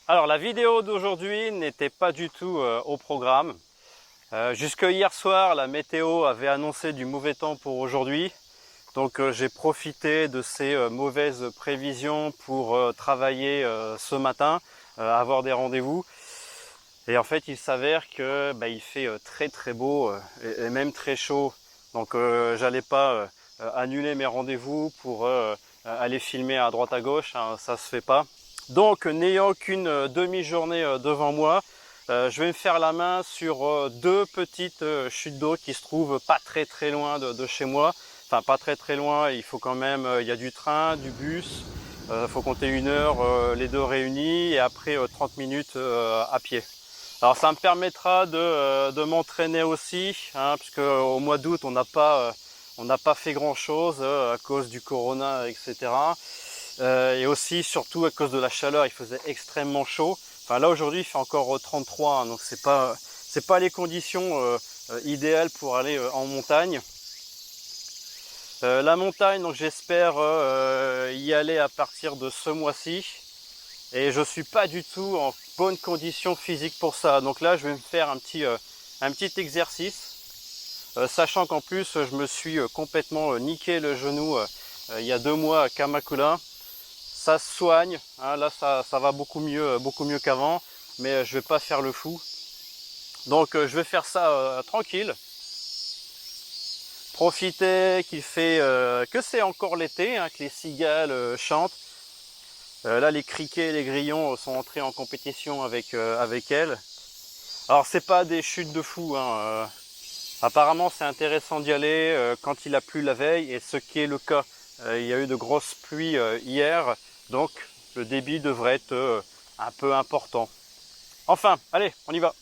Alors la vidéo d'aujourd'hui n'était pas du tout au programme. Jusque hier soir, la météo avait annoncé du mauvais temps pour aujourd'hui. Donc j'ai profité de ces mauvaises prévisions pour travailler ce matin, avoir des rendez-vous. Et en fait, il s'avère que il fait très très beau et même très chaud. Donc j'allais pas annuler mes rendez-vous pour aller filmer à droite à gauche, hein, ça se fait pas. Donc n'ayant qu'une demi-journée devant moi, je vais me faire la main sur deux petites chutes d'eau qui se trouvent pas très très loin de chez moi. Enfin pas très très loin, il faut quand même, il y a du train, du bus, faut compter 1 heure les deux réunis et après 30 minutes à pied. Alors ça me permettra de m'entraîner aussi, hein, puisque au mois d'août on n'a pas fait grand chose à cause du corona, etc. Et aussi surtout à cause de la chaleur, il faisait extrêmement chaud. Enfin là aujourd'hui il fait encore 33, hein, donc c'est pas les conditions idéales pour aller en montagne. La montagne, donc j'espère y aller à partir de ce mois-ci. Et je suis pas du tout en bonne condition physique pour ça. Donc là, je vais me faire un petit exercice, sachant qu'en plus, je me suis complètement niqué le genou il y a 2 mois à Kamakura. Ça se soigne, hein, là ça va beaucoup mieux qu'avant, mais je vais pas faire le fou. Donc je vais faire ça tranquille. Profiter qu'il fait que c'est encore l'été, hein, que les cigales chantent. Là, les criquets et les grillons sont entrés en compétition avec elle. Alors, c'est pas des chutes de fou, hein. Apparemment, c'est intéressant d'y aller quand il a plu la veille, et ce qui est le cas. Il y a eu de grosses pluies hier, donc le débit devrait être un peu important. Enfin, allez, on y va.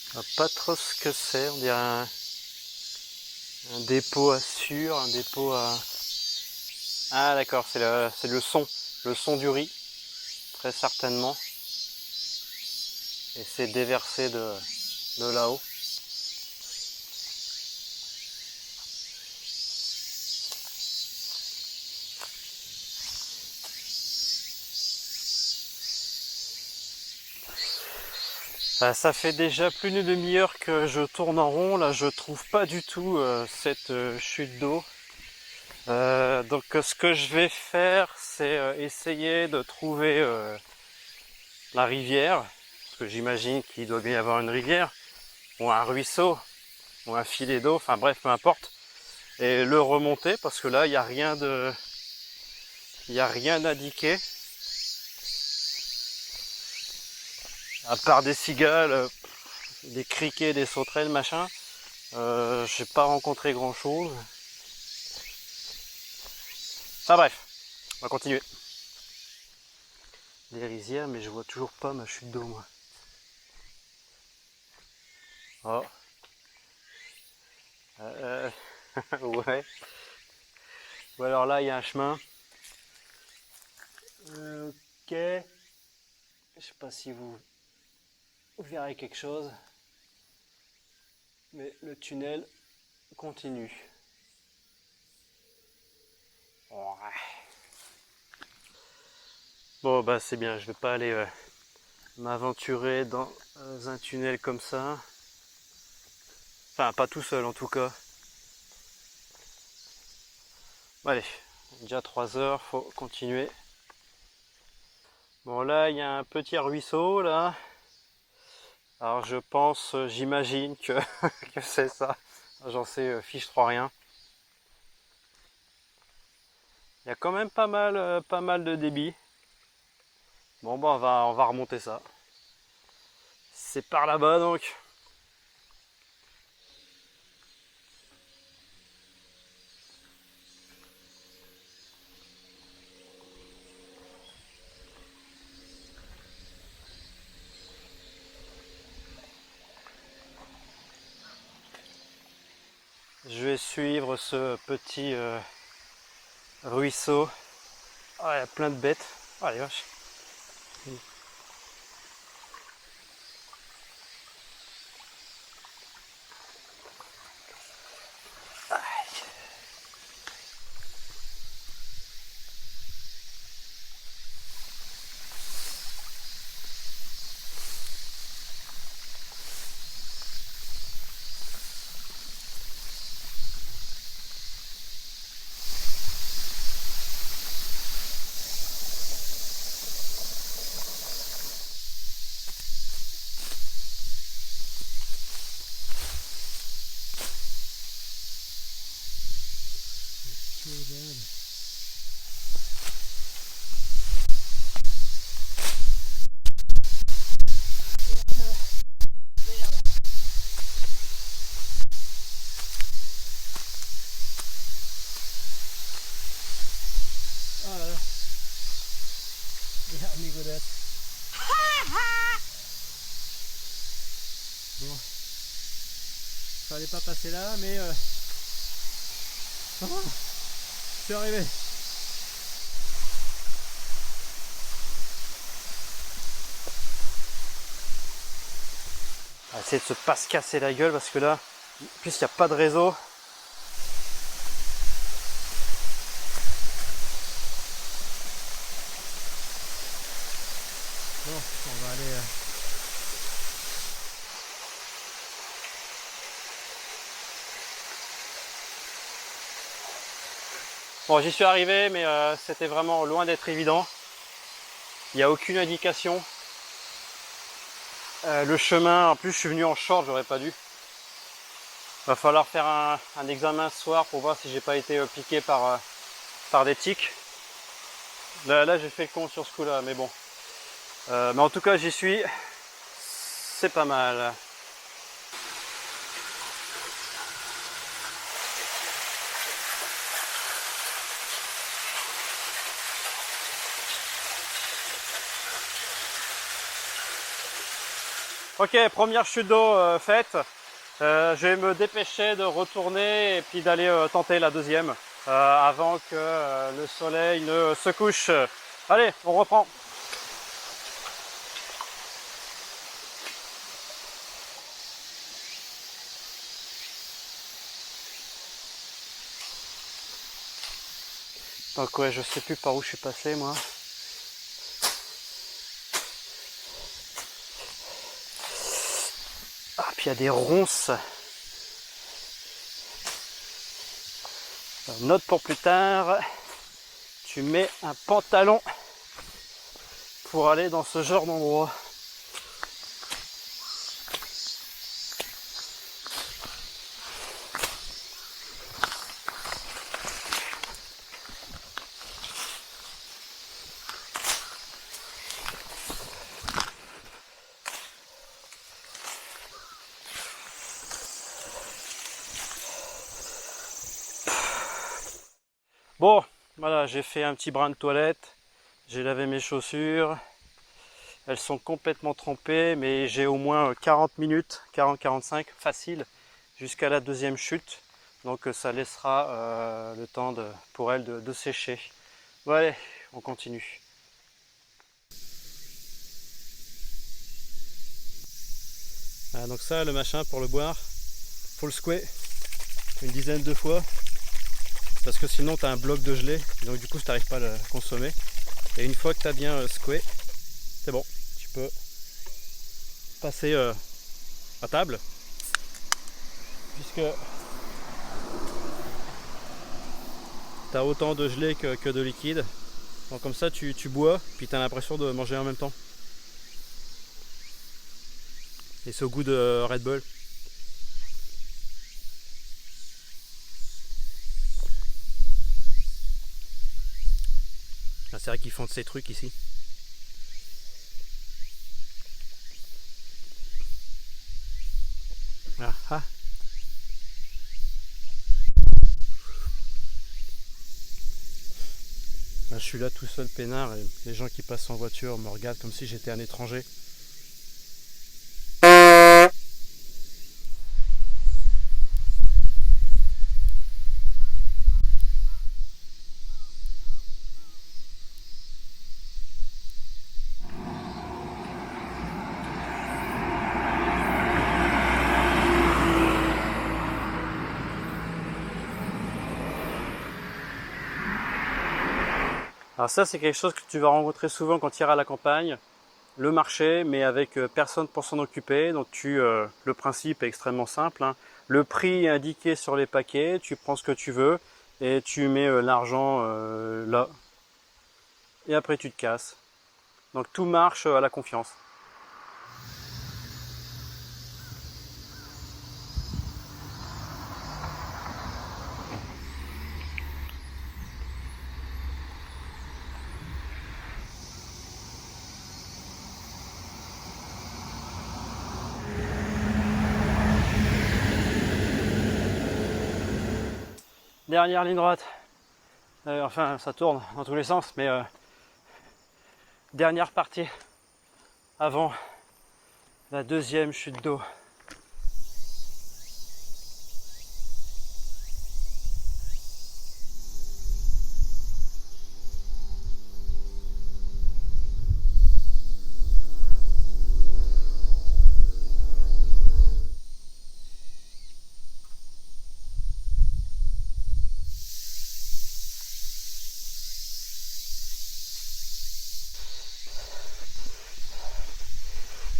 Je sais pas trop ce que c'est, on dirait un dépôt à sucre, un dépôt à... Ah d'accord, c'est le son du riz, très certainement. Et c'est déversé de là-haut. Ça fait déjà plus d'une demi-heure que je tourne en rond, là je trouve pas du tout cette chute d'eau. Donc ce que je vais faire, c'est essayer de trouver la rivière, parce que j'imagine qu'il doit bien y avoir une rivière, ou un ruisseau, ou un filet d'eau, enfin bref, peu importe, et le remonter, parce que là il n'y a il y a rien indiqué, à part des cigales, des criquets, des sauterelles, machin. J'ai pas rencontré grand chose. Enfin bref, on va continuer. Des rizières, mais je vois toujours pas ma chute d'eau, moi. Oh. Euh, ouais. Ou alors là, il y a un chemin. Ok. Je sais pas si vous verrez quelque chose. Mais le tunnel continue. Ouais. Bon, bah c'est bien, je vais pas aller m'aventurer dans un tunnel comme ça. Enfin, pas tout seul en tout cas. Bon, allez, déjà 3 heures, faut continuer. Bon, là, il y a un petit ruisseau, là. Alors je pense, j'imagine que, que c'est ça. J'en sais fiche 3 rien. Il y a quand même pas mal de débit. Bon bah on va remonter ça. C'est par là-bas donc. Je vais suivre ce petit ruisseau. Ah, il y a plein de bêtes. Ah les vaches. Bon, fallait pas passer là, mais je suis arrivé. On va essayer de se pas se casser la gueule parce que là, en plus il n'y a pas de réseau. Bon, on va aller. Bon, j'y suis arrivé, mais c'était vraiment loin d'être évident. Il n'y a aucune indication. Le chemin, en plus je suis venu en short, j'aurais pas dû. Va falloir faire un examen ce soir pour voir si j'ai pas été piqué par des tiques. Là j'ai fait le con sur ce coup là, mais bon. Mais en tout cas j'y suis. C'est pas mal. Ok, première chute d'eau faite. Je vais me dépêcher de retourner et puis d'aller tenter la deuxième avant que le soleil ne se couche. Allez, on reprend. Donc ouais, je sais plus par où je suis passé moi. Ah, puis il y a des ronces. Alors, note pour plus tard, tu mets un pantalon pour aller dans ce genre d'endroit. Bon, voilà, j'ai fait un petit brin de toilette, j'ai lavé mes chaussures, elles sont complètement trempées, mais j'ai au moins 40 minutes, 40-45, facile, jusqu'à la deuxième chute. Donc ça laissera le temps pour elles de sécher. Bon allez, on continue. Ah, donc ça, le machin pour le boire, faut le secouer une dizaine de fois. Parce que sinon tu as un bloc de gelée, donc du coup tu n'arrives pas à le consommer. Et une fois que tu as bien secoué, c'est bon, tu peux passer à table. Puisque tu as autant de gelée que de liquide. Donc comme ça tu bois, puis tu as l'impression de manger en même temps. Et c'est au goût de Red Bull. Ah, c'est vrai qu'ils font de ces trucs ici. Ah, ah. Là, je suis là tout seul peinard et les gens qui passent en voiture me regardent comme si j'étais un étranger. Alors ça, c'est quelque chose que tu vas rencontrer souvent quand tu iras à la campagne, le marché, mais avec personne pour s'en occuper. Donc le principe est extrêmement simple, hein. Le prix est indiqué sur les paquets, tu prends ce que tu veux et tu mets l'argent là. Et après tu te casses. Donc tout marche à la confiance. Dernière ligne droite. Enfin, ça tourne dans tous les sens, mais dernière partie avant la deuxième chute d'eau.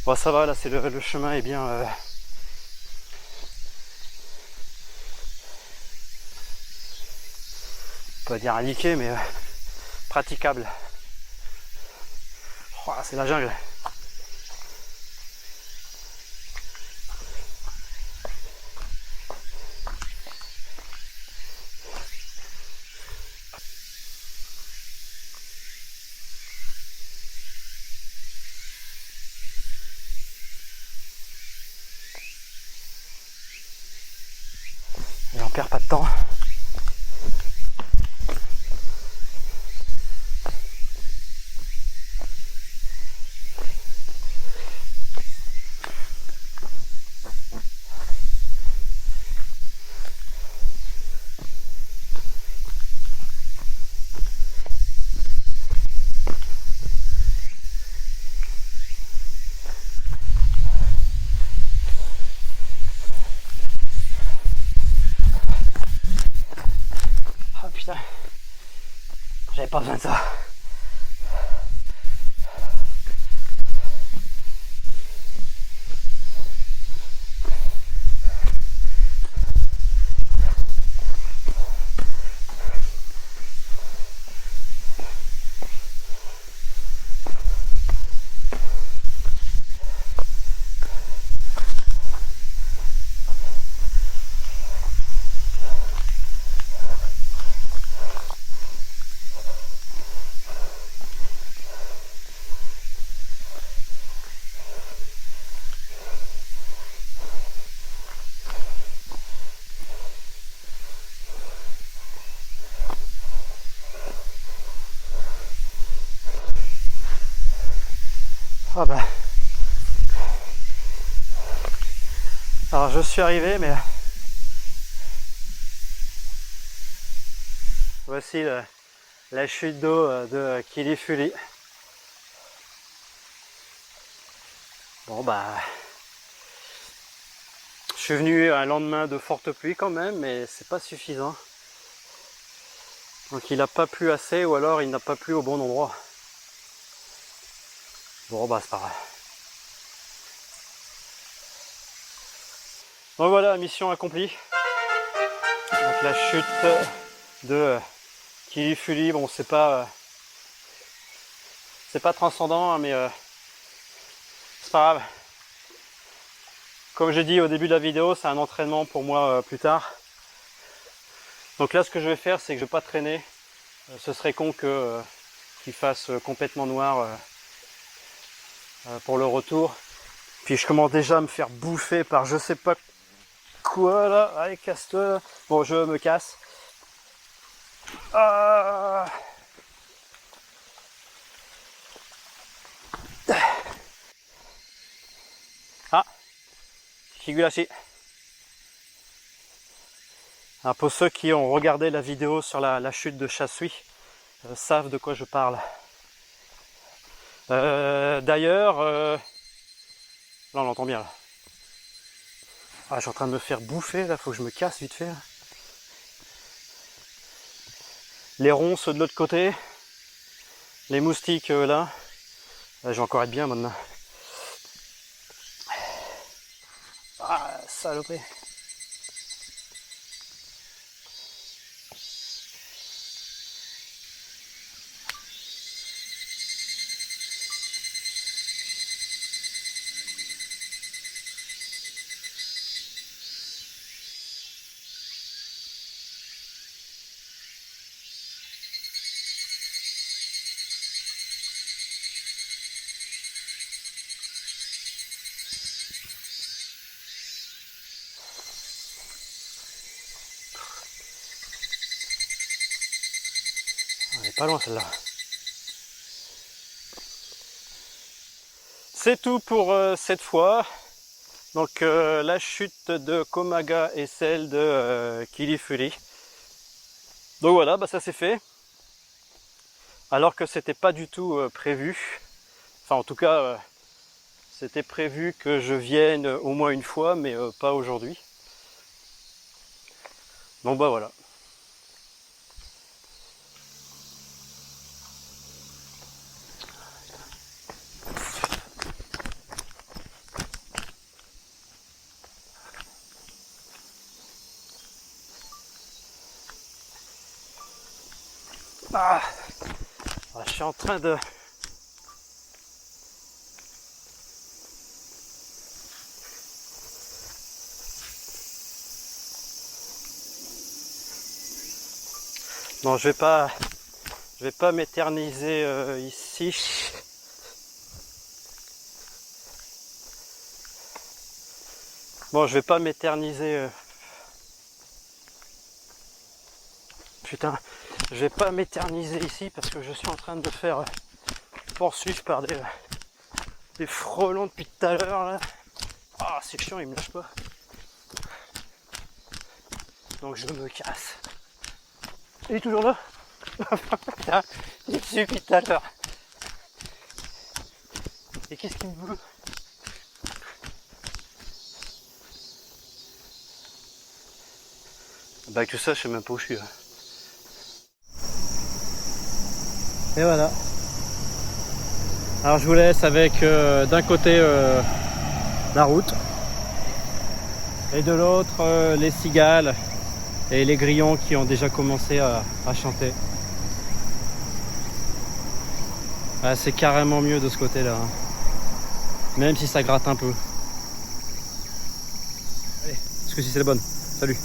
Bon, ça va, là, c'est le chemin est bien. Pas dire indiqué, mais praticable. Oh, c'est la jungle. Et on perd pas de temps. Ah putain, j'avais pas besoin de ça. Ah bah. Alors je suis arrivé, mais voici la chute d'eau de Kili-Fuli. Bon bah, je suis venu un lendemain de forte pluie quand même, mais c'est pas suffisant. Donc il n'a pas plu assez, ou alors il n'a pas plu au bon endroit. Bon bah c'est pas grave. Donc voilà, mission accomplie. Donc la chute de Kili-Fuli, bon c'est pas transcendant, hein, mais c'est pas grave. Comme j'ai dit au début de la vidéo, c'est un entraînement pour moi plus tard. Donc là, ce que je vais faire, c'est que je ne vais pas traîner. Ce serait con qu'il fasse complètement noir pour le retour. Puis je commence déjà à me faire bouffer par je sais pas quoi là. Allez, casse-toi. Bon, je me casse. Ah, Higurashi. Alors pour ceux qui ont regardé la vidéo sur la chute de Chasui, savent de quoi je parle. D'ailleurs, là on l'entend bien là. Ah, je suis en train de me faire bouffer là, faut que je me casse vite fait. Là. Les ronces de l'autre côté, les moustiques là. Je vais encore être bien maintenant. Ah, saloperie. Elle est pas loin celle-là. C'est tout pour cette fois. Donc la chute de Komaga et celle de Kirifuri. Donc voilà, bah, ça c'est fait. Alors que c'était pas du tout prévu. Enfin en tout cas, c'était prévu que je vienne au moins une fois, mais pas aujourd'hui. Donc bah voilà. Ah, je suis en train de... Non, je vais pas m'éterniser ici. Bon, je vais pas m'éterniser. Putain, je vais pas m'éterniser ici parce que je suis en train de faire poursuivre par des frelons depuis tout à l'heure là. Ah, c'est chiant, il me lâche pas. Donc je me casse. Il est toujours là. Putain, il est dessus depuis tout à l'heure. Et qu'est-ce qu'il me veut? Bah avec tout ça, je sais même pas où je suis là. Et voilà. Alors je vous laisse avec d'un côté la route et de l'autre les cigales et les grillons qui ont déjà commencé à chanter. Ah, c'est carrément mieux de ce côté là, hein. Même si ça gratte un peu. Allez, est-ce que si c'est la bonne? Salut.